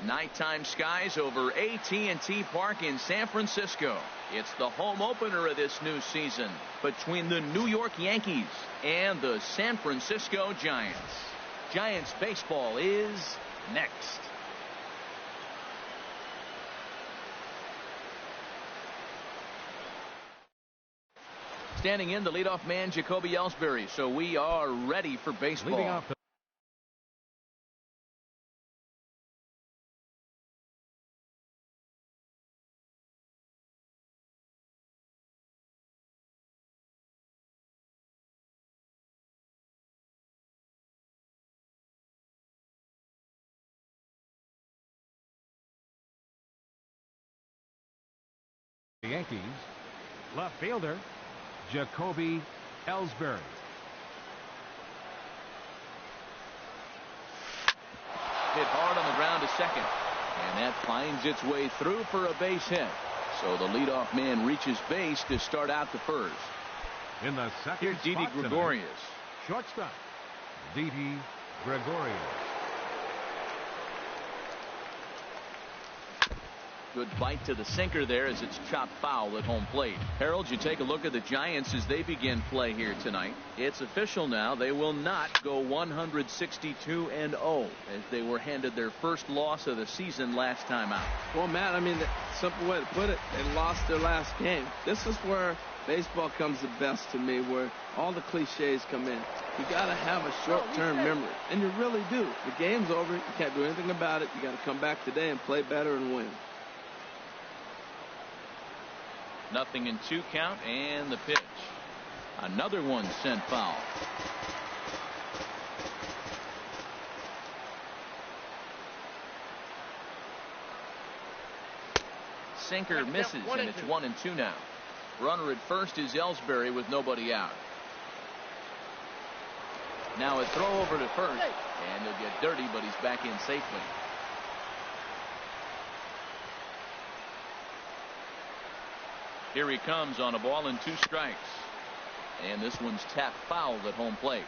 Nighttime skies over AT&T Park in San Francisco. It's the home opener of this new season between the New York Yankees and the San Francisco Giants. Giants baseball is next. Standing in, the leadoff man, Jacoby Ellsbury. So we are ready for baseball. The Yankees, left fielder, Jacoby Ellsbury. Hit hard on the ground to second. And that finds its way through for a base hit. So the leadoff man reaches base to start out the first. In the second Here's Didi Gregorius. Shortstop, Didi Gregorius. Good bite to the sinker there as it's chopped foul at home plate. Harold, you take a look at the Giants as they begin play here tonight. It's official now. They will not go 162-0 as they were handed their first loss of the season last time out. Well, Matt, I mean, the simple way to put it, they lost their last game. This is where baseball comes the best to me, where all the cliches come in. You got to have a short-term memory, and you really do. The game's over. You can't do anything about it. You got to come back today and play better and win. 0-2 count, and the pitch. Another one sent foul. Sinker misses, and it's 1-2 now. Runner at first is Ellsbury with nobody out. Now a throw over to first, and he'll get dirty, but he's back in safely. Here he comes on a ball and 2 strikes. And this one's tapped foul at home plate.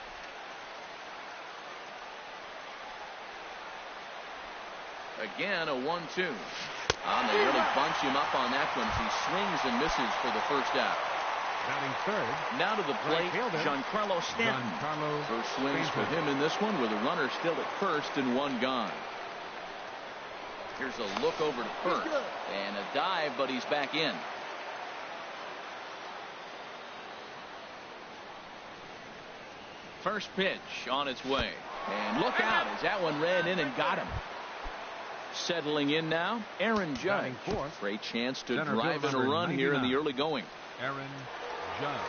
Again, a 1-2. They really bunch him up on that one as he swings and misses for the first out. Batting third. Now to the plate, Giancarlo Stanton. First swings for him in this one with a runner still at first and 1 gone. Here's a look over to first. And a dive, but he's back in. First pitch on its way. And look out as that one ran in and got him. Settling in now, Aaron Judge. Great chance to drive in a run here in the early going. Aaron Judge.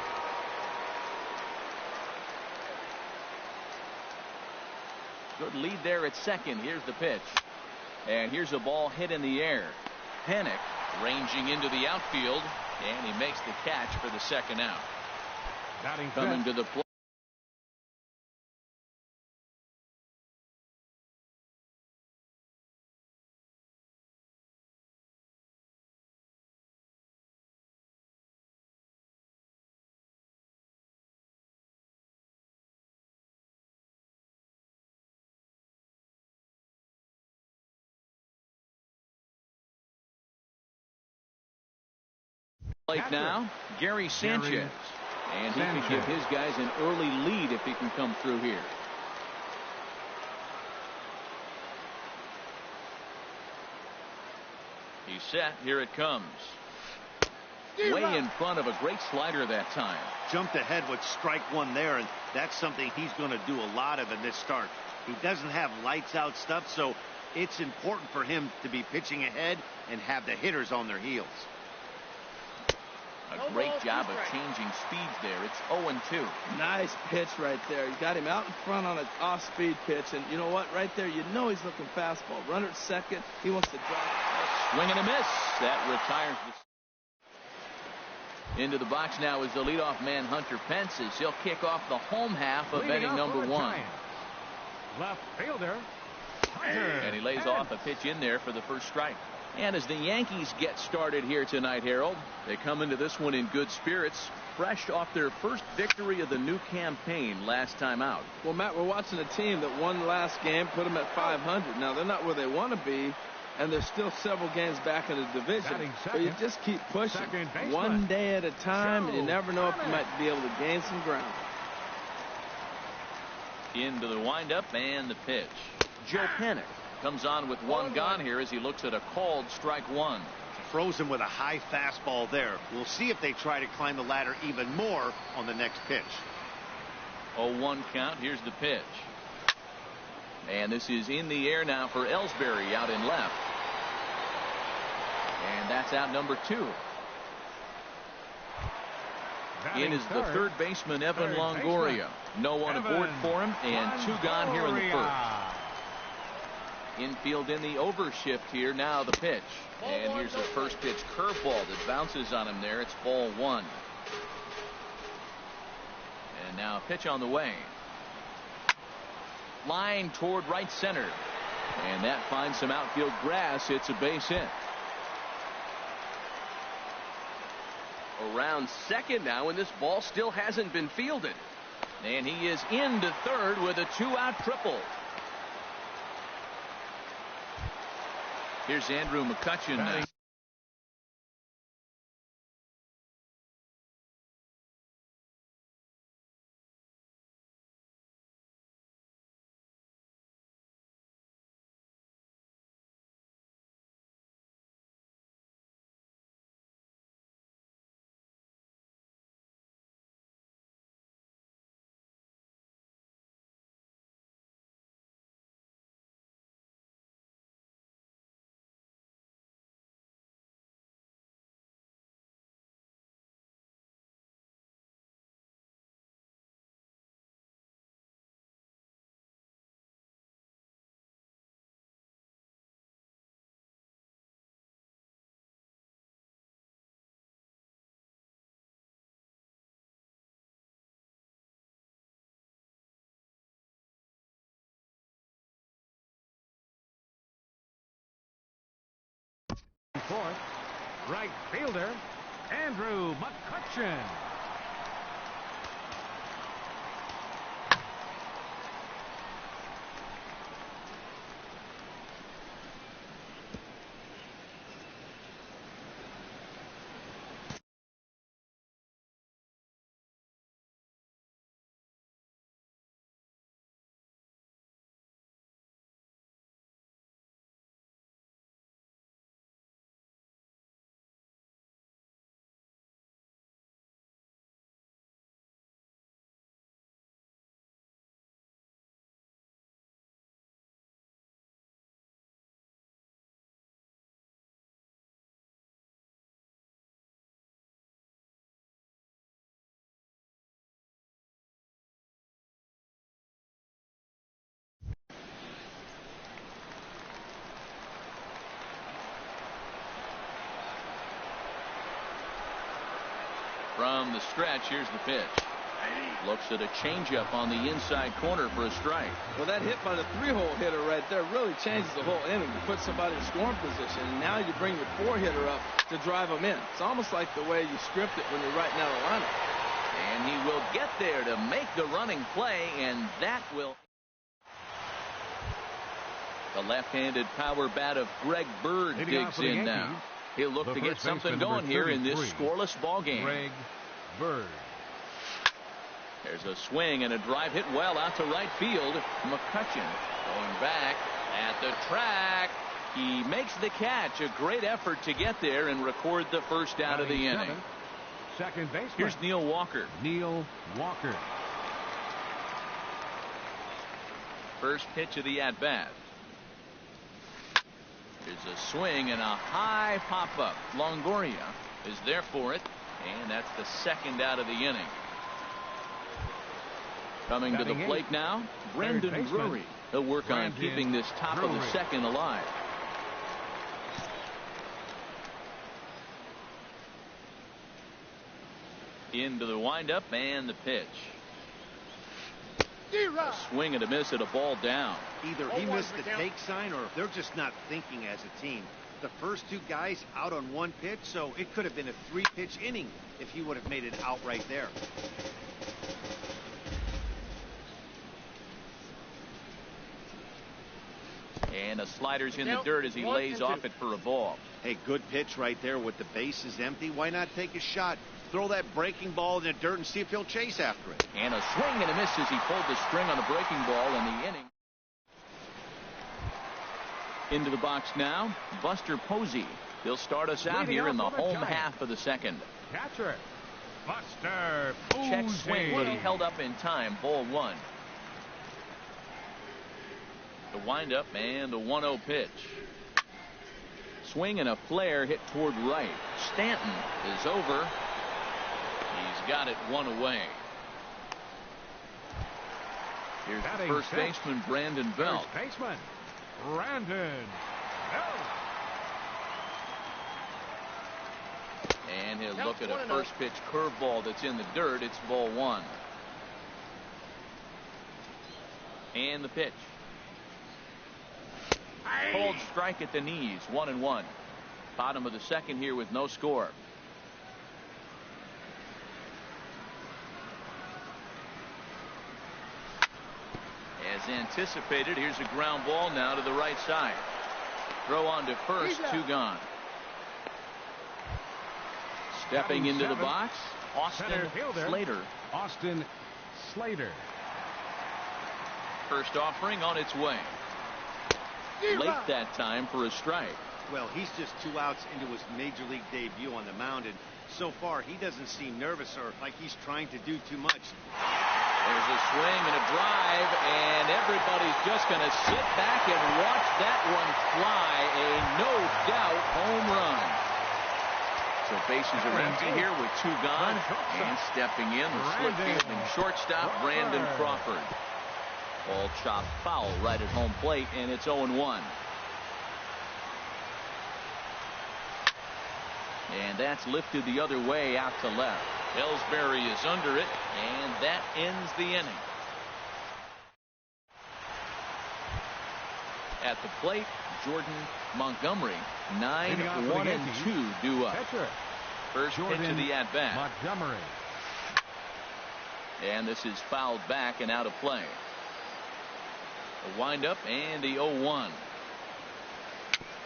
Good lead there at second. Here's the pitch. And here's a ball hit in the air. Panik ranging into the outfield, and he makes the catch for the second out. Coming to the plate. Now, Gary Sanchez. And he can give his guys an early lead if he can come through here. He's set. Here it comes. Way in front of a great slider that time. Jumped ahead with strike one there, and that's something he's going to do a lot of in this start. He doesn't have lights out stuff, so it's important for him to be pitching ahead and have the hitters on their heels. A great job of changing speeds there. It's 0-2. Nice pitch right there. You got him out in front on an off-speed pitch, and you know what? Right there, you know he's looking fastball. Runner at second. He wants to drive. Swing and a miss. That retires the. Into the box now is the leadoff man, Hunter Pence, as he'll kick off the home half of inning number 1. Left fielder, And he lays off a pitch in there for the first strike. And as the Yankees get started here tonight, Harold, they come into this one in good spirits, fresh off their first victory of the new campaign last time out. Well, Matt, we're watching a team that won last game, put them at 500. Now, they're not where they want to be, and they're still several games back in the division. But you just keep pushing one day at a time, and you never know if you might be able to gain some ground. Into the windup and the pitch. Joe Panic comes on with one gone here as he looks at a called strike one. Throws him with a high fastball there. We'll see if they try to climb the ladder even more on the next pitch. 0-1 count. Here's the pitch. And this is in the air now for Ellsbury out in left. And that's out number 2. In is the third baseman, Evan Longoria. No one aboard for him, and 2 gone here in the first. Infield in the overshift here. Now the pitch. And here's the first pitch curveball that bounces on him there. It's ball 1. And now a pitch on the way. Line toward right center. And that finds some outfield grass. It's a base hit. Around second now, and this ball still hasn't been fielded. And he is into third with a 2-out triple. Here's Andrew McCutchen. Fourth, right fielder, Andrew McCutchen. From the stretch, here's the pitch. Looks at a changeup on the inside corner for a strike. Well, that hit by the 3-hole hitter right there really changes the whole inning. You put somebody in scoring position, and now you bring the 4-hitter up to drive them in. It's almost like the way you stripped it when you're writing out a lineup. And he will get there to make the running play, and that will. The left-handed power bat of Greg Bird digs in now. He'll look to get something going here in this scoreless ball game. Greg Bird. There's a swing and a drive hit well out to right field. McCutchen going back at the track. He makes the catch. A great effort to get there and record the first out of the inning. Second baseman. Here's Neil Walker. Neil Walker. First pitch of the at-bat. There's a swing and a high pop-up. Longoria is there for it, and that's the second out of the inning. Coming to the plate now, Brandon Drury. He'll work on keeping this top of the second alive. Into the windup and the pitch. A swing and a miss at a ball down. Either he missed the take sign or they're just not thinking as a team. the first two guys out on one pitch, so it could have been a 3-pitch inning if he would have made it out right there. And a slider's in the dirt as he lays off it for a ball. Hey, good pitch right there with the bases empty. Why not take a shot? Throw that breaking ball in the dirt and see if he'll chase after it. And a swing and a miss as he pulled the string on the breaking ball in the inning. Into the box now, Buster Posey. He'll start us out here in the home half of the second. Catcher, Buster Posey. Check swing, but he held up in time. Ball 1. The windup and the 1-0 pitch. Swing and a flare hit toward right. Stanton is over. He's got it 1 away. Here's the first baseman, Brandon Belt. First baseman, Brandon Belt. And he'll look at a first pitch curveball that's in the dirt. It's ball 1. And the pitch. Cold strike at the knees. 1-1. Bottom of the second here with no score. As anticipated, here's a ground ball now to the right side. Throw on to first, 2 gone. Stepping into the box, Austin Slater. Austin Slater. First offering on its way. Late that time for a strike. Well, he's just 2 outs into his major league debut on the mound, and so far he doesn't seem nervous or like he's trying to do too much. There's a swing and a drive, and everybody's just going to sit back and watch that one fly. A no-doubt home run. So bases are empty here with 2 gone, and stepping in the split fielding shortstop, Brandon Crawford. Ball chopped foul right at home plate, and it's 0-1. And that's lifted the other way out to left. Ellsbury is under it, and that ends the inning. At the plate, Jordan Montgomery. 9-1-2 due up. First pitch of the at-bat. Montgomery. And this is fouled back and out of play. A windup and the 0-1.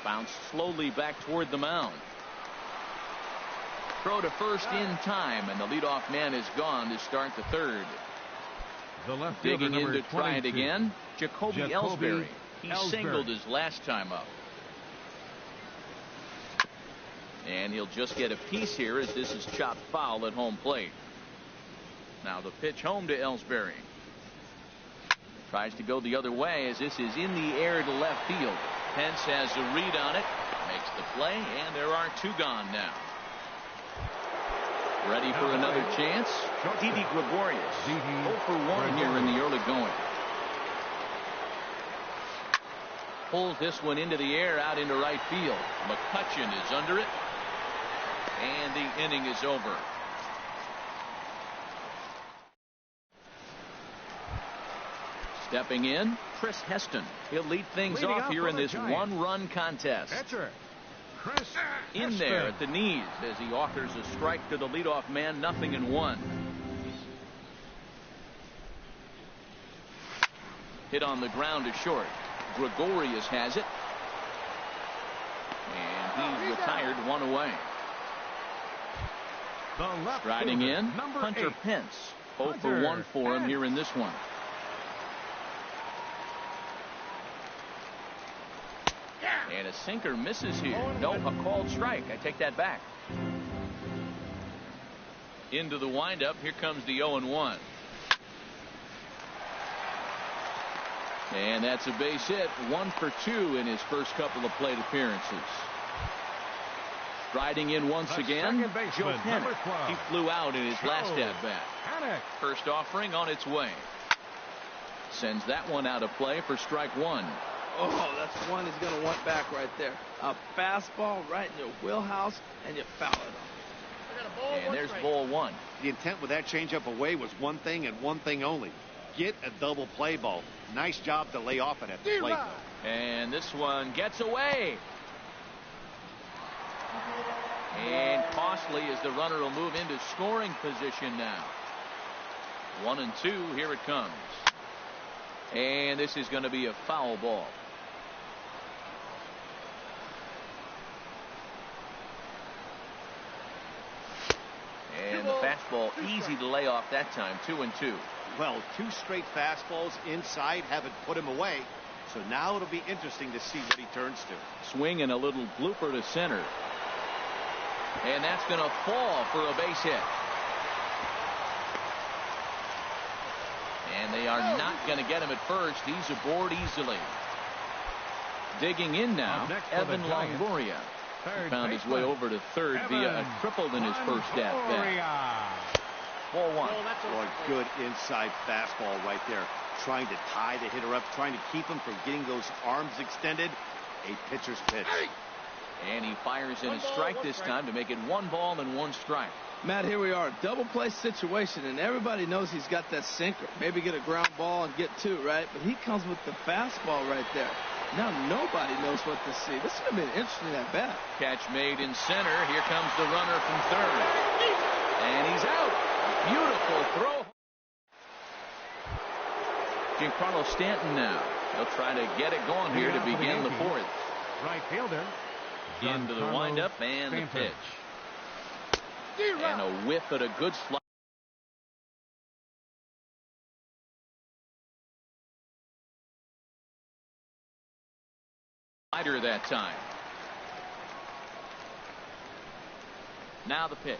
Bounced slowly back toward the mound. Throw to first in time, and the leadoff man is gone to start the third. The left Digging in to 22. try it again, Jacoby Ellsbury. He singled his last time up. And he'll just get a piece here as this is chopped foul at home plate. Now the pitch home to Ellsbury. Tries to go the other way as this is in the air to left field. Pence has a read on it, makes the play, and there are 2 gone now. Ready for another chance? Didi Gregorius. 0 for 1 here in the early going. Pulls this one into the air out into right field. McCutchen is under it. And the inning is over. Stepping in, Chris Heston. He'll lead things off here in this 1-run contest. Chris in there at the knees as he offers a strike to the leadoff man. 0-1. Hit on the ground to short. Gregorius has it. And he's retired 1 away. Striding in, Hunter Pence. 0 for 1 for him here in this one. And a sinker misses here. No, a called strike. I take that back. Into the windup. Here comes the 0-1. And that's a base hit. 1 for 2 in his first couple of plate appearances. Striding in once again, Joe Panik. He flew out in his last at-bat. First offering on its way. Sends that one out of play for strike 1. Oh, that's one he's going to want back right there. A fastball right in your wheelhouse, and you foul it off. And there's ball 1. The intent with that changeup away was one thing and one thing only. Get a double play ball. Nice job to lay off it at the plate, though. And this one gets away. And costly as the runner will move into scoring position now. 1-2. Here it comes. And this is going to be a foul ball. And the fastball easy to lay off that time. 2-2. Well, 2 straight fastballs inside haven't put him away. So now it'll be interesting to see what he turns to. Swing and a little blooper to center. And that's going to fall for a base hit. And they are not going to get him at first. He's aboard easily. Digging in now, Evan Longoria. He found his way over to third via a triple in his first at-bat. 4-1. Boy, good inside fastball right there. Trying to tie the hitter up, trying to keep him from getting those arms extended. A pitcher's pitch. And he fires in a strike this time to make it 1 ball and 1 strike. Matt, here we are, double play situation, and everybody knows he's got that sinker. Maybe get a ground ball and get 2, right? But he comes with the fastball right there. Now nobody knows what to see. This is going to be an interesting at bat. Catch made in center. Here comes the runner from third. And he's out. Beautiful throw. Giancarlo Stanton now. He'll try to get it going here to begin the 4th. Right fielder. Into the windup and the pitch. And a whiff at a good slider that time. Now the pitch.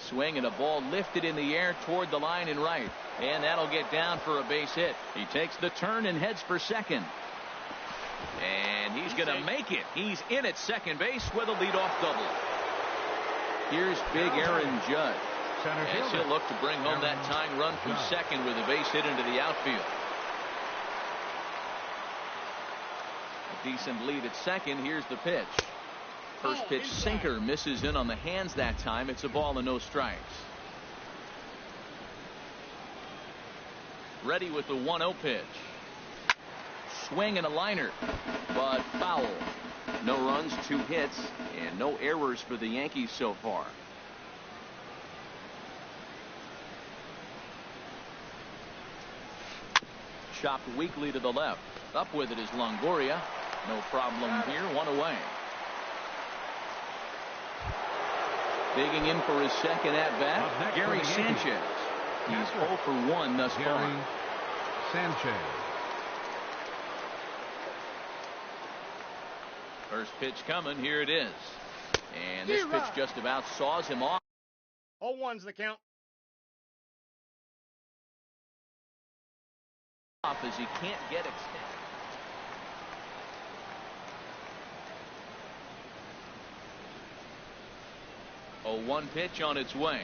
Swing and a ball lifted in the air toward the line and right. And that'll get down for a base hit. He takes the turn and heads for second. And he's going to make it. He's in at second base with a leadoff double. Here's big Aaron Judge. As he'll look to bring home that tying run from second with a base hit into the outfield. A decent lead at second. Here's the pitch. First pitch sinker misses in on the hands that time. It's a ball and no strikes. Ready with the 1-0 pitch. Swing and a liner, but foul. No runs, 2 hits, and no errors for the Yankees so far. Chopped weakly to the left. Up with it is Longoria. No problem here. 1 away. Digging in for his second at-bat, Gary Sanchez. He's 0 for 1 thus far. Sanchez. First pitch coming. Here it is. And this pitch just about saws him off. 0-1's the count. Off as he can't get extended. 0-1 pitch on its way.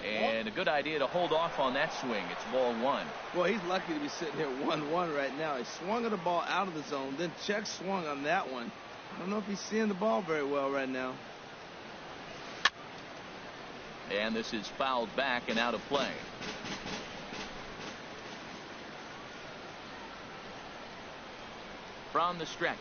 And a good idea to hold off on that swing. It's ball 1. Well, he's lucky to be sitting here 1-1 right now. He swung at the ball out of the zone, then check swung on that one. I don't know if he's seeing the ball very well right now. And this is fouled back and out of play. From the stretch.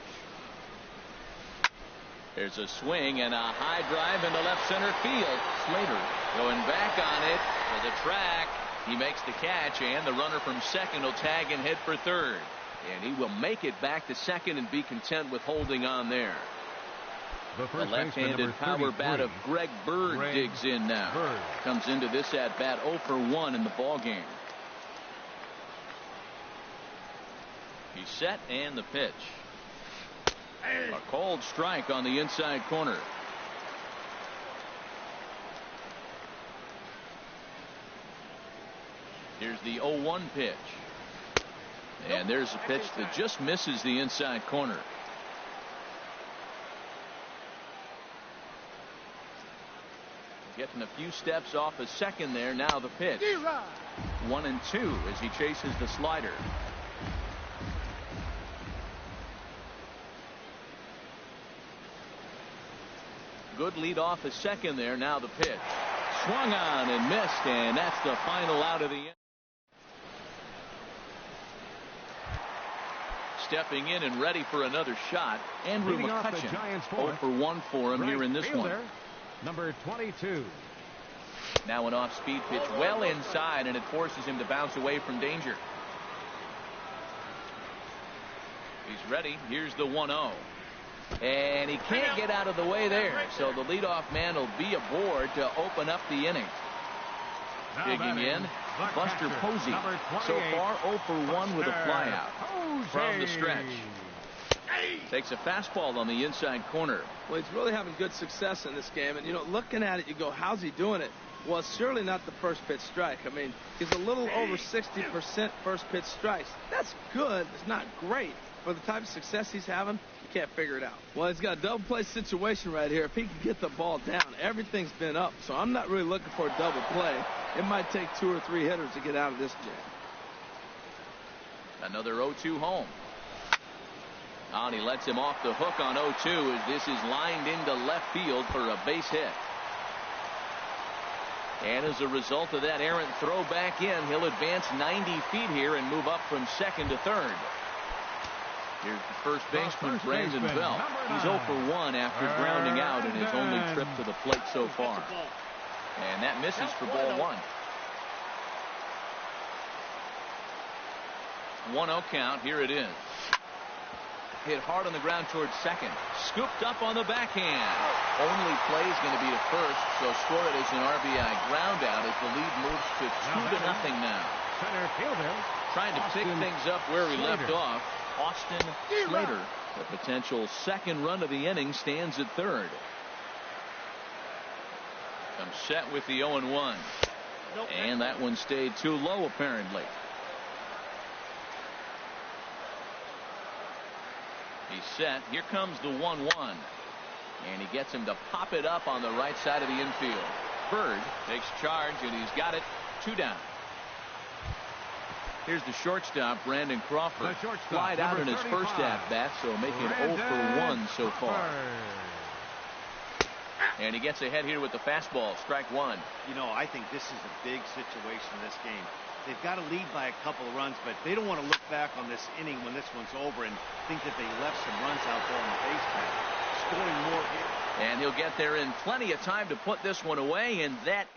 There's a swing and a high drive into left center field. Slater going back on it for the track. He makes the catch, and the runner from second will tag and head for third. And he will make it back to second and be content with holding on there. The left-handed power bat of Greg Bird digs in now. Comes into this at-bat 0 for 1 in the ballgame. He's set, and the pitch. A cold strike on the inside corner. Here's the 0-1 pitch. And there's a pitch that just misses the inside corner. Getting a few steps off a second there. Now the pitch. 1-2 as he chases the slider. Good lead off a second there. Now the pitch. Swung on and missed, and that's the final out of the inning. stepping in and ready for another shot. Andrew Leading off the McCutcheon, Giants' 0 fourth. for 1 for him here in this one. Fielder, number 22. Now an off-speed pitch well inside, and it forces him to bounce away from danger. He's ready. Here's the 1-0. And he can't get out of the way there, so the leadoff man will be aboard to open up the inning. Digging in, Buster Posey. So far 0 for 1 with a flyout from the stretch. Takes a fastball on the inside corner. Well, he's really having good success in this game. And, you know, looking at it, you go, how's he doing it? Well, it's surely not the first pitch strike. I mean, he's a little over 60% first pitch strikes. That's good. It's not great. For the type of success he's having, you can't figure it out. Well, he's got a double play situation right here. If he can get the ball down, everything's been up. So I'm not really looking for a double play. It might take 2 or 3 hitters to get out of this jam. Another 0-2 home. And he lets him off the hook on 0-2 as this is lined into left field for a base hit. And as a result of that errant throw back in, he'll advance 90 feet here and move up from second to third. Here's the first baseman, Brandon Belt. He's 0 for 1 after grounding out in his only trip to the plate so far. And that misses for ball 1. 1-0 count. Here it is. Hit hard on the ground towards second. Scooped up on the backhand. Only play is going to be to first, so score it as an RBI ground out as the lead moves to 2-0 now. Center fielder. Trying to pick things up where he left off. Austin Slater, the potential second run of the inning, stands at third. Comes set with the 0-1. And that one stayed too low apparently. He's set. Here comes the 1-1. And he gets him to pop it up on the right side of the infield. Bird takes charge, and he's got it. 2 down. Here's the shortstop, Brandon Crawford. Flied out in his first at-bat, so making 0 for 1 so far. And he gets ahead here with the fastball. Strike 1. You know, I think this is a big situation in this game. They've got to lead by a couple of runs, but they don't want to look back on this inning when this one's over and think that they left some runs out there on the base pad. Scoring more here. And he'll get there in plenty of time to put this one away, and that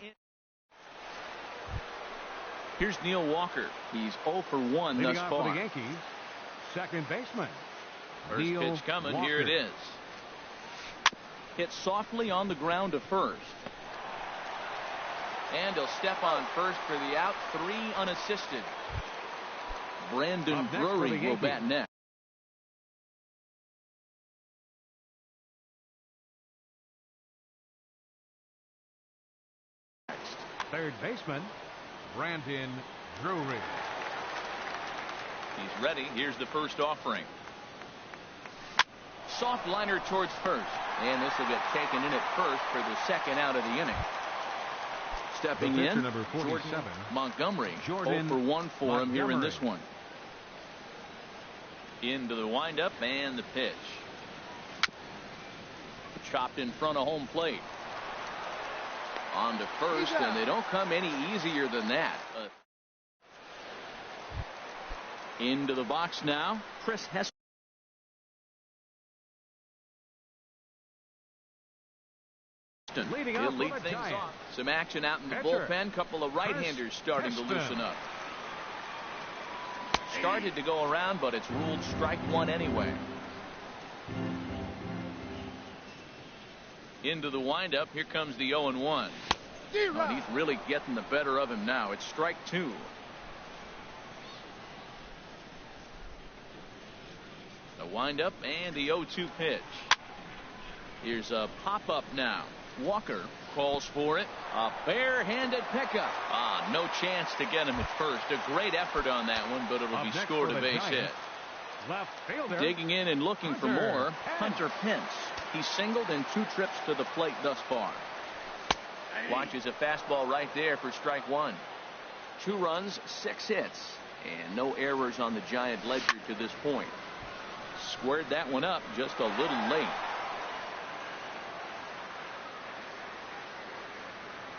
here's Neil Walker. He's 0 for 1 thus far. For the Yankees, second baseman. First pitch coming. Here it is. Hit softly on the ground to first. And he'll step on first for the out. 3 unassisted. Brandon Drury will bat next. Third baseman, Brandon Drury. He's ready. Here's the first offering. Soft liner towards first. And this will get taken in at first for the second out of the inning. Stepping in, number 47, Jordan Montgomery. 0 for 1 for him here in this one. Into the windup and the pitch. Chopped in front of home plate. On to first, and they don't come any easier than that. Into the box now, Chris Hess. He'll lead things off. Some action out in the bullpen. Couple of right-handers starting to loosen up. Started to go around, but it's ruled strike 1 anyway. Into the windup. Here comes the 0-1. Oh, he's really getting the better of him now. It's strike 2. The windup and the 0-2 pitch. Here's a pop-up now. Walker calls for it. A barehanded pickup. No chance to get him at first. A great effort on that one, but it'll be scored a base hit. Left fielder. Digging in and looking for more, Hunter Pence. He's singled in 2 trips to the plate thus far. Watches a fastball right there for strike 1. 2 runs, 6 hits, and no errors on the Giant ledger to this point. Squared that one up just a little late.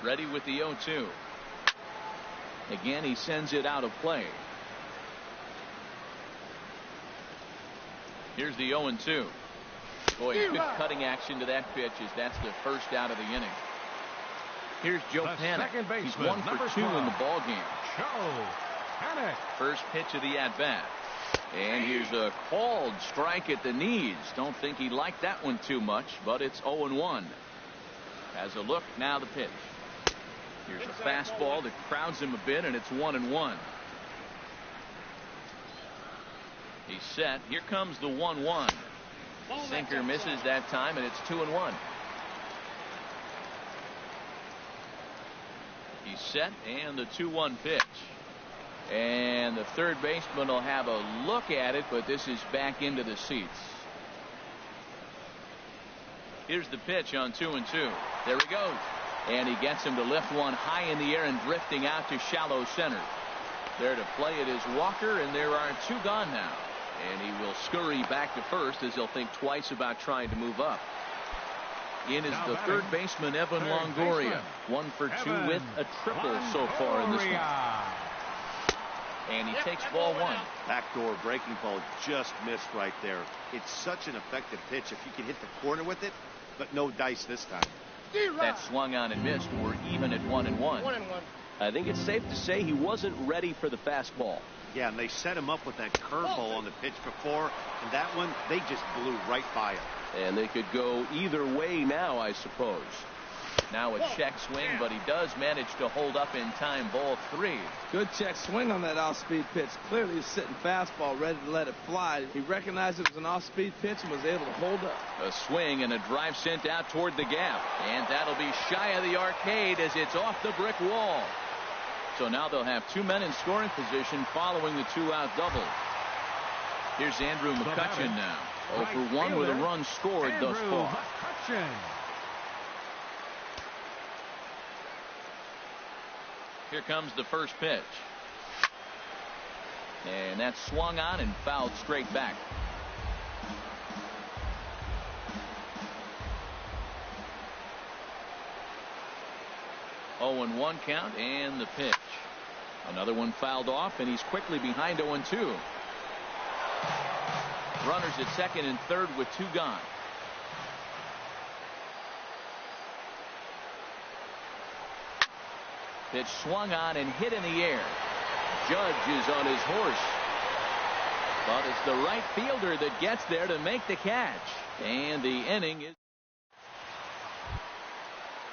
Ready with the 0-2. Again, he sends it out of play. Here's the 0-2. Boy, good cutting action to that pitch as that's the first out of the inning. Here's Joe Panik. He's 1 for 2 in the ball game. Joe Panik. First pitch of the at-bat. And here's a called strike at the knees. Don't think he liked that one too much, but it's 0-1. Has a look, now the pitch. Here's a fastball that crowds him a bit, and it's 1-1. He's set. Here comes the 1-1. Sinker misses that time, and it's 2-1. He's set, and the 2-1 pitch. And the third baseman will have a look at it, but this is back into the seats. Here's the pitch on 2-2. There he goes. And he gets him to lift one high in the air and drifting out to shallow center. There to play it is Walker, and there are 2 gone now. And he will scurry back to first as he'll think twice about trying to move up. In is the third baseman, Evan Longoria. 1 for 2 with a triple so far in this one. And he takes ball 1. Backdoor breaking ball just missed right there. It's such an effective pitch if you can hit the corner with it, but no dice this time. That swung on and missed. We're even at 1-1. I think it's safe to say he wasn't ready for the fastball. Yeah, and they set him up with that curveball on the pitch before, and that one, they just blew right by him. And they could go either way now, I suppose. Now a check swing, but he does manage to hold up in time. Ball 3. Good check swing on that off-speed pitch. Clearly he's sitting fastball, ready to let it fly. He recognized it was an off-speed pitch and was able to hold up. A swing and a drive sent out toward the gap. And that'll be shy of the arcade as it's off the brick wall. So now they'll have 2 men in scoring position following the 2-out double. Here's Andrew McCutchen now. 0 for 1 with a run scored thus far. Here comes the first pitch. And that's swung on and fouled straight back. Oh, 0-1 count and the pitch. Another one fouled off, and he's quickly behind 0-2. Runners at second and third with 2 gone. Pitch swung on and hit in the air. Judge is on his horse. But it's the right fielder that gets there to make the catch. And the inning is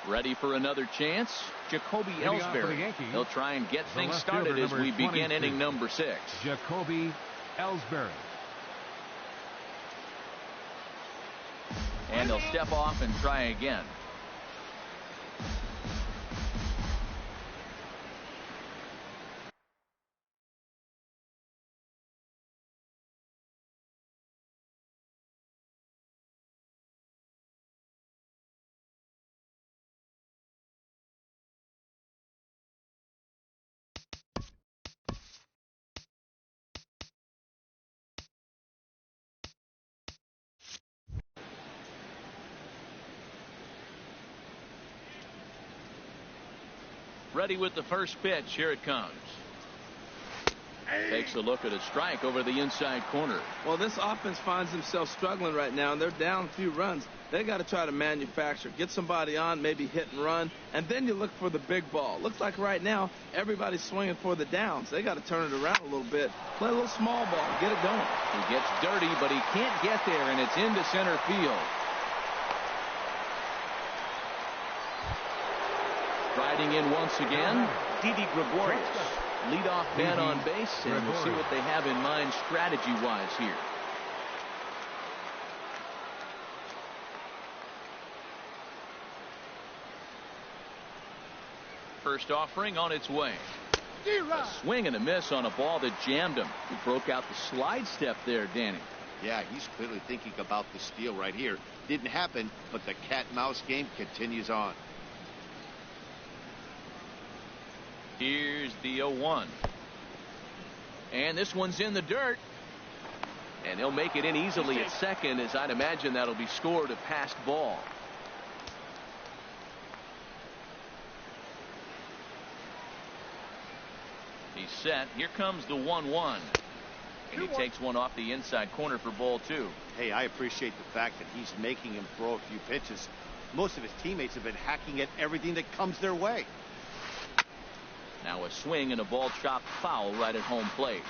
ready for another chance. Jacoby Ellsbury. He'll try and get things started as we begin inning number 6. Jacoby Ellsbury. And he'll step off and try again. Ready with the first pitch. Here it comes. Takes a look at a strike over the inside corner. Well, this offense finds themselves struggling right now, and they're down a few runs. They got to try to manufacture, get somebody on, maybe hit and run, and then you look for the big ball. Looks like right now everybody's swinging for the downs. They got to turn it around a little bit, play a little small ball, get it going. He gets dirty, but he can't get there, and it's into center field. Riding in once again, Didi Gregorius. Leadoff man on base, and we'll see what they have in mind strategy-wise here. First offering on its way. A swing and a miss on a ball that jammed him. He broke out the slide step there, Danny. Yeah, he's clearly thinking about the steal right here. Didn't happen, but the cat-mouse game continues on. Here's the 0-1. And this one's in the dirt. And he'll make it in easily at second, as I'd imagine that'll be scored a passed ball. He's set. Here comes the 1-1. And he takes one off the inside corner for ball 2. Hey, I appreciate the fact that he's making him throw a few pitches. Most of his teammates have been hacking at everything that comes their way. Now a swing and a ball chopped foul right at home plate.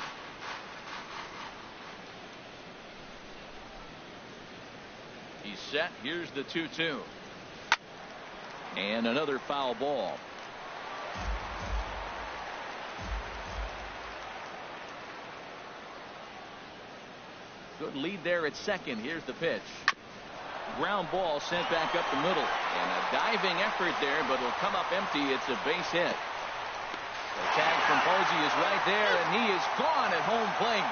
He's set. Here's the 2-2. And another foul ball. Good lead there at second. Here's the pitch. Ground ball sent back up the middle. And a diving effort there, but it'll come up empty. It's a base hit. The tag from Posey is right there, and he is gone at home plate.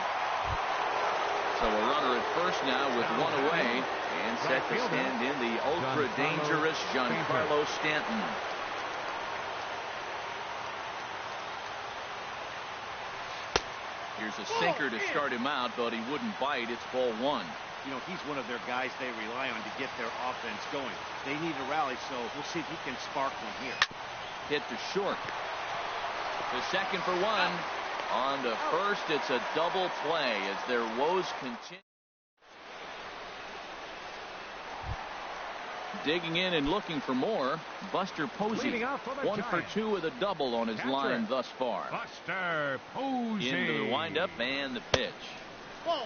So a runner at first now with one away, and set to stand in the ultra-dangerous Giancarlo Stanton. Here's a sinker to start him out, but he wouldn't bite. It's ball 1. You know, he's one of their guys they rely on to get their offense going. They need a rally, so we'll see if he can spark one here. Hit to short. To second for 1. On to first, it's a double play as their woes continue. Digging in and looking for more, Buster Posey. 1 for 2 with a double on his line thus far. Buster Posey. Into the windup and the pitch.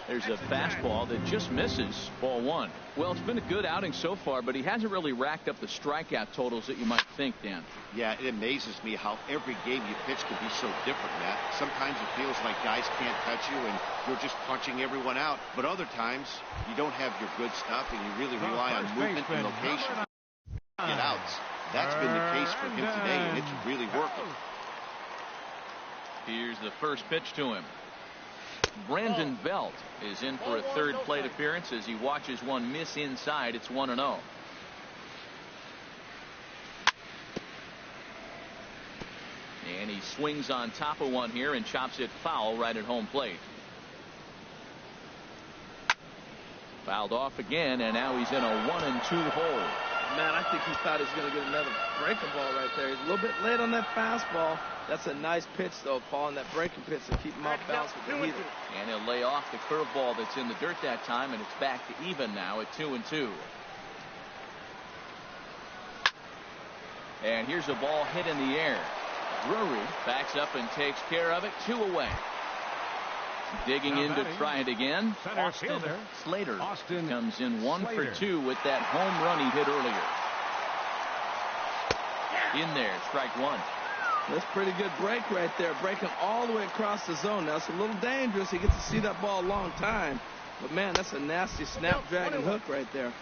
There's a fastball that just misses. Ball 1. Well, it's been a good outing so far, but he hasn't really racked up the strikeout totals that you might think, Dan. Yeah, it amazes me how every game you pitch can be so different, Matt. Sometimes it feels like guys can't touch you and you're just punching everyone out. But other times, you don't have your good stuff and you really rely on movement and location to get outs. That's been the case for him today, and it's really working. Here's the first pitch to him. Brandon Belt is in for a third plate appearance as he watches one miss inside. It's 1-0. And he swings on top of one here and chops it foul right at home plate. Fouled off again, and now he's in a 1-2 hole. Man, I think he thought he was going to get another breaking ball right there. He's a little bit late on that fastball. That's a nice pitch, though, Paul, and that breaking pitch to keep him off balance with the heater. And he'll lay off the curveball that's in the dirt that time, and it's back to even now at 2-2. And here's a ball hit in the air. Drury backs up and takes care of it. 2 away. Digging in to try it again. Austin Slater comes in 1 for 2 with that home run he hit earlier. In there, strike 1. That's pretty good break right there, breaking all the way across the zone. Now, it's a little dangerous. He gets to see that ball a long time. But, man, that's a nasty snapdragon hook right there.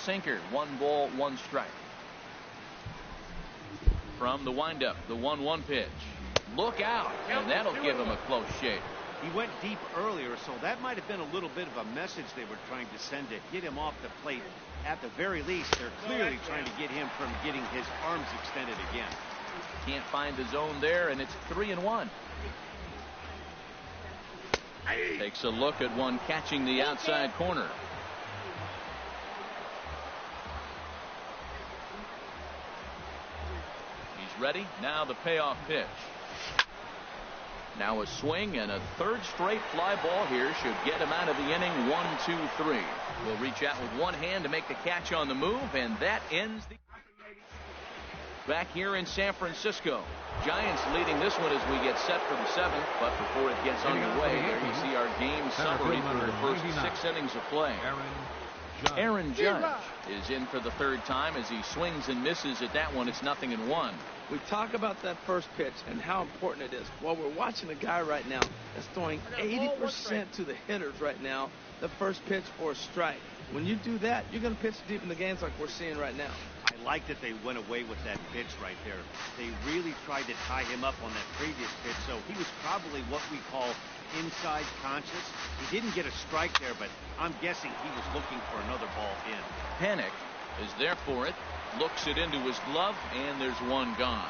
Sinker, 1 ball, 1 strike. From the windup, the 1-1 pitch. Look out, and that'll give him a close shave. He went deep earlier, so that might have been a little bit of a message they were trying to send to get him off the plate. At the very least, they're clearly trying to get him from getting his arms extended again. Can't find the zone there, and it's 3-1. Takes a look at one catching the outside corner. He's ready. Now the payoff pitch. Now a swing and a third straight fly ball here should get him out of the inning. 1-2-3. Will reach out with one hand to make the catch on the move, and that ends the. Back here in San Francisco, Giants leading this one as we get set for the 7th. But before it gets underway, there you see our game summary for the first 6 innings of play. Aaron Judge is in for the 3rd time as he swings and misses at that one. It's 0-1. We talk about that first pitch and how important it is. Well, we're watching a guy right now that's throwing 80% to the hitters right now, the first pitch or a strike. When you do that, you're going to pitch deep in the games like we're seeing right now. I like that they went away with that pitch right there. They really tried to tie him up on that previous pitch, so he was probably what we call inside conscious. He didn't get a strike there, but I'm guessing he was looking for another ball in. Panic is there for it. Looks it into his glove, and there's one gone.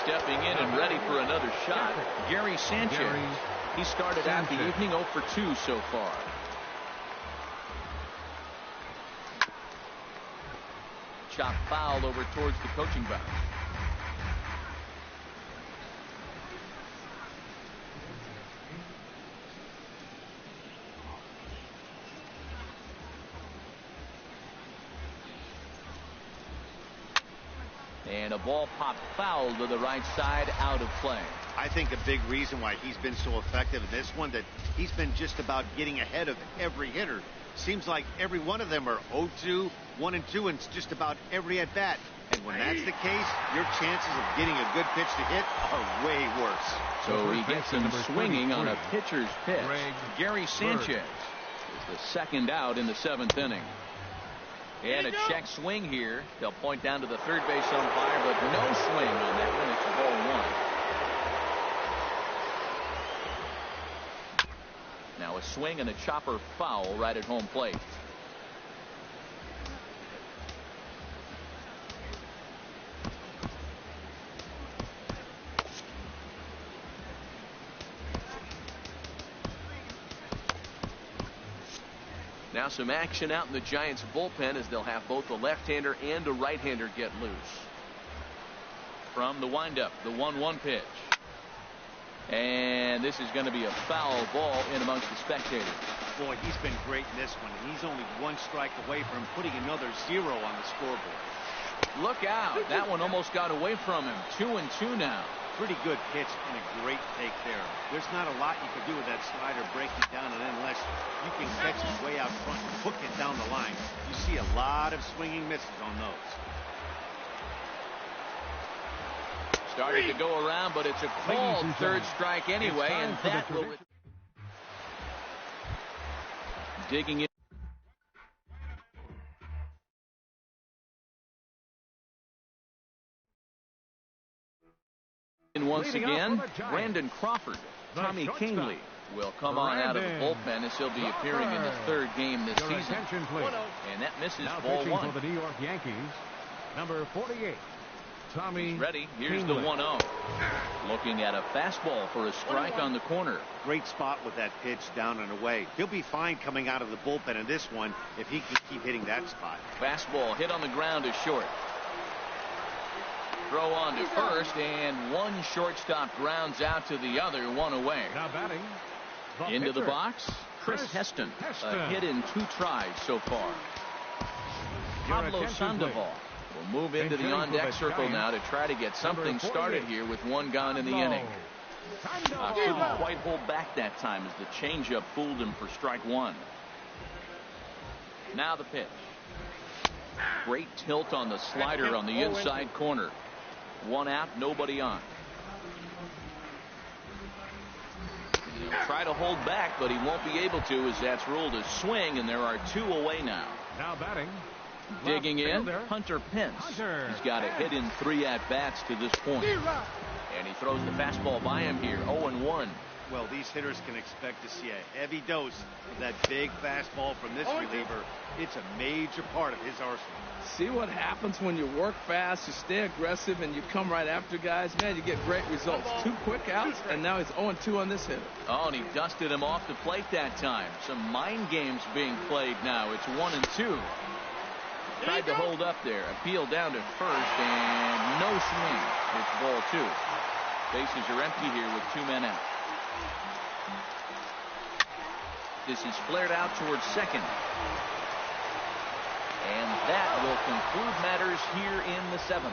Stepping in and ready for another shot, Gary Sanchez. He started out the evening 0 for 2 so far. Chop foul over towards the coaching box. And a ball popped foul to the right side, out of play. I think a big reason why he's been so effective in this one, that he's been just about getting ahead of every hitter. Seems like every one of them are 0-2, 1-2, and just about every at bat. And when that's the case, your chances of getting a good pitch to hit are way worse. So he gets him swinging on a pitcher's pitch. Gary Sanchez is the second out in the 7th inning. And a check swing here. They'll point down to the third base umpire, but no swing on that one. It's ball 1. Now a swing and a chopper foul right at home plate. Now some action out in the Giants bullpen as they'll have both a left-hander and a right-hander get loose. From the windup, the 1-1 pitch. And this is going to be a foul ball in amongst the spectators. Boy, he's been great in this one. He's only one strike away from putting another 0 on the scoreboard. Look out. That one almost got away from him. 2-2 now. Pretty good pitch and a great take there. There's not a lot you can do with that slider breaking down, and unless you can catch it way out front and hook it down the line, you see a lot of swinging misses on those. Started to go around, but it's a called third strike anyway, and that will... Digging in. Once again, Brandon Crawford. Tommy Kingley will come on out of the bullpen as he'll be appearing in his 3rd game this season. And that misses ball 1. For the New York Yankees, number 48, Tommy. He's ready. Here's the 1-0. Looking at a fastball for a strike on the corner. Great spot with that pitch down and away. He'll be fine coming out of the bullpen in this one if he can keep hitting that spot. Fastball hit on the ground is short. Throw on to first, and one shortstop grounds out to the other, 1 away. Now batting. Into the box, Chris Heston. A hit in 2 tries so far. Pablo Sandoval will move into the on-deck circle now to try to get something started here with 1 gone in the inning. Couldn't quite hold back that time as the changeup fooled him for strike 1. Now the pitch. Great tilt on the slider on the inside corner. 1 out, nobody on. He'll try to hold back, but he won't be able to as that's ruled a swing, and there are 2 away now. Now batting. Digging in, Hunter Pence. He's got a hit in 3 at-bats to this point. And he throws the fastball by him here, 0-1. Well, these hitters can expect to see a heavy dose of that big fastball from this reliever. It's a major part of his arsenal. See what happens when you work fast, you stay aggressive, and you come right after guys? Man, you get great results. 2 quick outs, and now he's 0-2 on this hitter. Oh, and he dusted him off the plate that time. Some mind games being played now. It's 1-2. Tried to hold up there. Appeal down to first, and no swing. It's ball 2. Bases are empty here with 2 men out. This is flared out towards second. And that will conclude matters here in the 7th.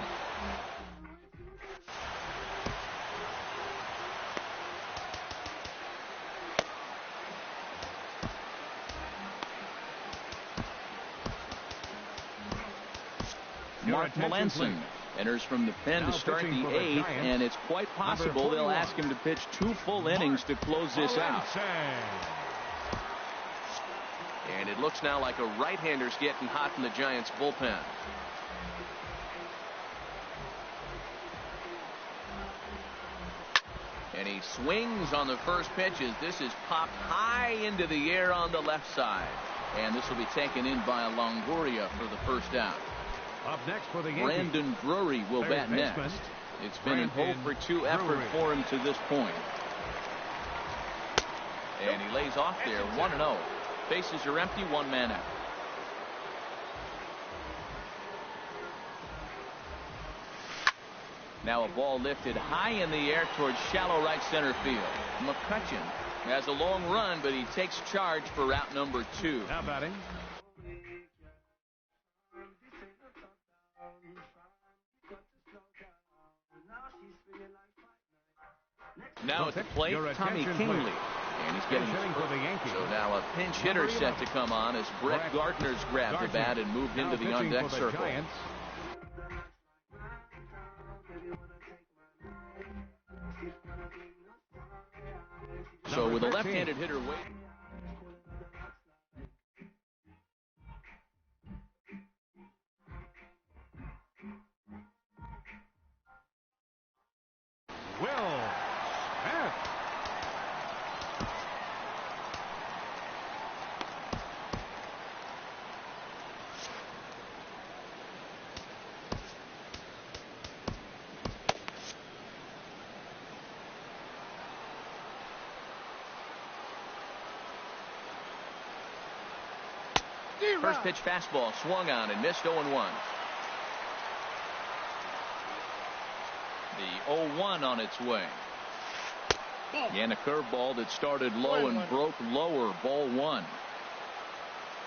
Mark Melanson enters from the pen to start the 8th, and it's quite possible they'll ask him to pitch 2 full innings to close this out. And it looks now like a right-hander's getting hot in the Giants bullpen. And he swings on the first pitch as this is popped high into the air on the left side. And this will be taken in by Longoria for the first out. Up next for the Yankees, Brandon Drury will bat next. It's been an 0-for-2 effort for him to this point. And he lays off there, 1-0. Bases are empty, 1 man out. Now a ball lifted high in the air towards shallow right center field. McCutchen has a long run, but he takes charge for route number 2. Now batting. Now at the plate, Tommy Kingley. And he's getting for the Yankees. So now a pinch hitter set to come on as Brett Gardner's grabbed the bat and moved into the on-deck circle. Giants. So with a left-handed hitter waiting. Will Smith. First pitch fastball swung on and missed 0-1. The 0-1 on its way. And a curveball that started low and broke lower. Ball 1.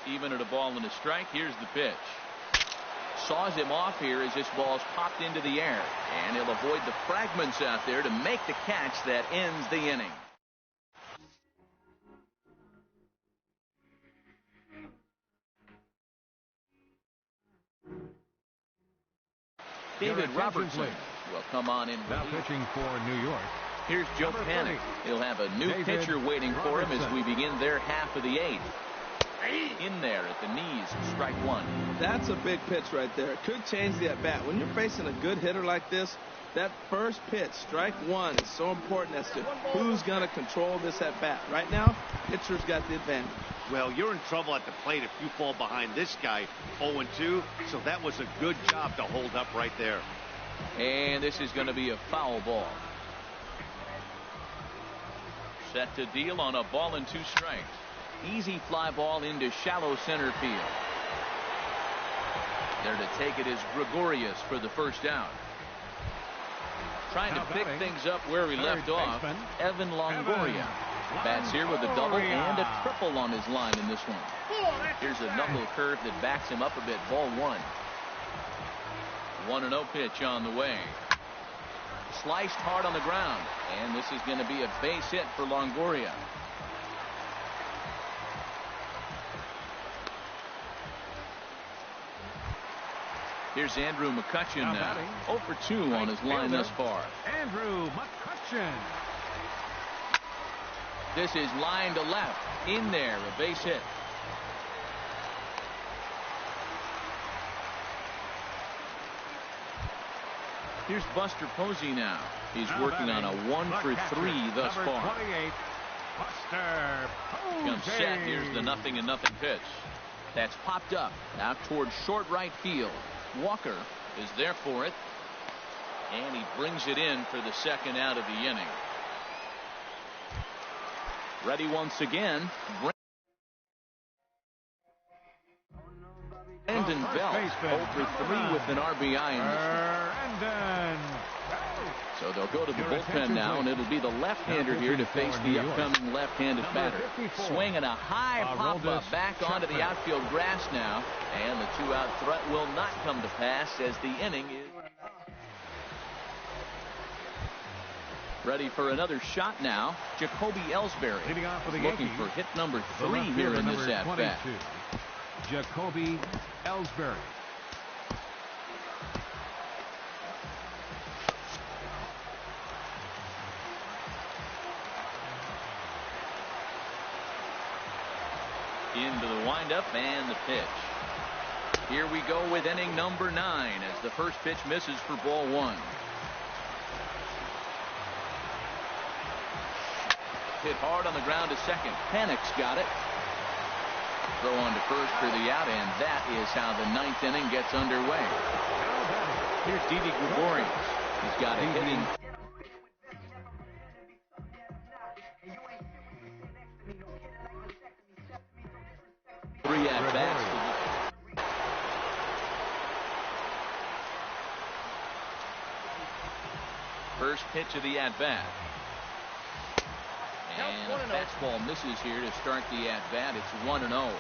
Even at a ball and a strike. Here's the pitch. Saws him off here as this ball's popped into the air. And he'll avoid the fragments out there to make the catch that ends the inning. David Robertson will come on in. Now pitching for New York. Here's Joe Panik. He'll have a new pitcher waiting for him as we begin their half of the 8th. In there at the knees, strike 1. That's a big pitch right there. It could change the at-bat. When you're facing a good hitter like this, that first pitch, strike 1, is so important as to who's going to control this at-bat. Right now, pitcher's got the advantage. Well, you're in trouble at the plate if you fall behind this guy 0-2, so that was a good job to hold up right there. And this is going to be a foul ball. Set to deal on a ball and 2 strikes. Easy fly ball into shallow center field. There to take it is Gregorius for the first out. Trying to pick things up where he left off. Evan Longoria bats here with a double and a triple on his line in this one. Here's a knuckle curve that backs him up a bit. Ball 1. 1-0 pitch on the way. Sliced hard on the ground, and this is going to be a base hit for Longoria. Here's Andrew McCutchen now. 0 for 2 on his line thus far. Andrew McCutchen. This is line to left. In there, a base hit. Here's Buster Posey now. He's working on a 1 for 3 thus far. Buster Posey. Comes set. Here's the 0-0 pitch. That's popped up out towards short right field. Walker is there for it. And he brings it in for the second out of the inning. Ready once again. Brandon Belt 0 for 3 with an RBI in this one. So they'll go to the bullpen now, and it'll be the left-hander here to face the upcoming left-handed batter. Swinging a high pop-up back onto the outfield grass now, and the 2-out threat will not come to pass as the inning is ready for another shot now. Jacoby Ellsbury looking for hit number 3 here in this at-bat. Jacoby Ellsbury. Into the windup and the pitch. Here we go with inning number 9 as the first pitch misses for ball 1. Hit hard on the ground to second. Panik's got it. Throw on to first for the out, and that is how the 9th inning gets underway. Here's Didi Gregorius. He's got a hit in. Three at bats. First pitch of the at bat. And a fastball misses here to start the at bat. It's 1-0.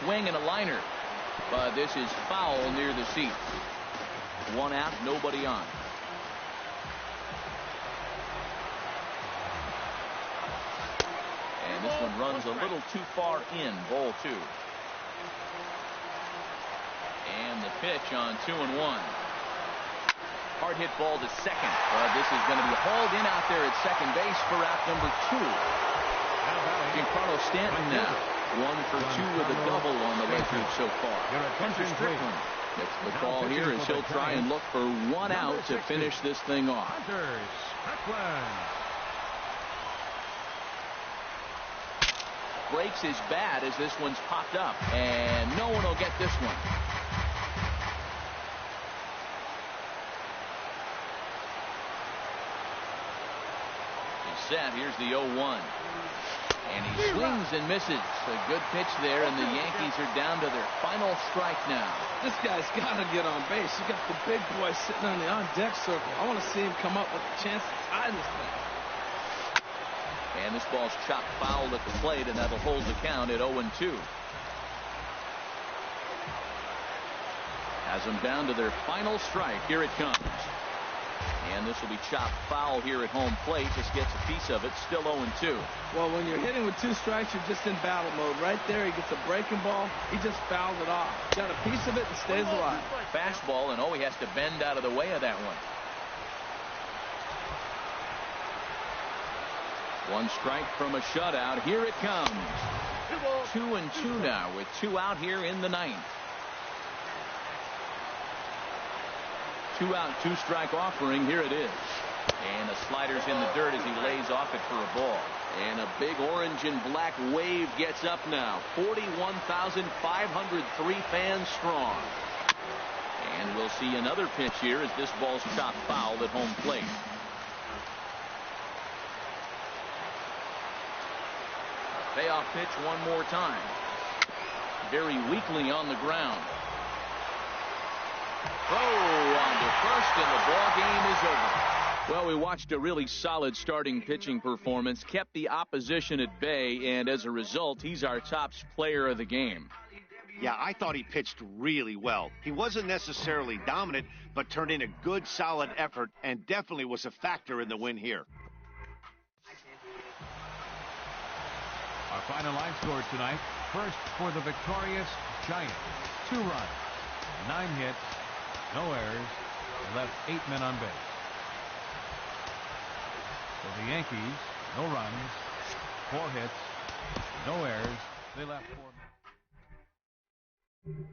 Swing and a liner, but this is foul near the seats. 1 out, nobody on. And this one runs a little too far in. Ball 2. And the pitch on 2-1. Hard hit ball to second. But this is going to be hauled in out there at second base for out number 2. Giancarlo Stanton now 1 for 2 with a double on the ledger so far. Hunter Strickland gets the call here as he'll try and look for 1 out to finish this thing off. Breaks his bat as this one's popped up, and no one will get this one. Set. Here's the 0-1. And he swings and misses. A good pitch there, and the Yankees are down to their final strike now. This guy's got to get on base. You got the big boy sitting on the on-deck circle. I want to see him come up with a chance to tie this thing. And this ball's chopped foul at the plate, and that'll hold the count at 0-2. Has them down to their final strike. Here it comes. And this will be chopped foul here at home plate. Just gets a piece of it. Still 0-2. Well, when you're hitting with 2 strikes, you're just in battle mode. Right there, he gets a breaking ball. He just fouled it off. Got a piece of it and stays alive. Fastball, and he has to bend out of the way of that one. 1 strike from a shutout. Here it comes. 2-2 now with 2 out here in the 9th. 2 out, 2 strike offering. Here it is. And the slider's in the dirt as he lays off it for a ball. And a big orange and black wave gets up now. 41,503 fans strong. And we'll see another pitch here as this ball's chopped foul at home plate. Payoff pitch one more time. Very weakly on the ground. Throw on to first, and the ball game is over. Well, we watched a really solid starting pitching performance, kept the opposition at bay, and as a result, he's our top player of the game. Yeah, I thought he pitched really well. He wasn't necessarily dominant, but turned in a good, solid effort, and definitely was a factor in the win here. Our final line score tonight. First for the victorious Giants. 2 runs, 9 hits, no errors, left 8 men on base. For the Yankees, no runs, 4 hits, no errors. They left 4 men.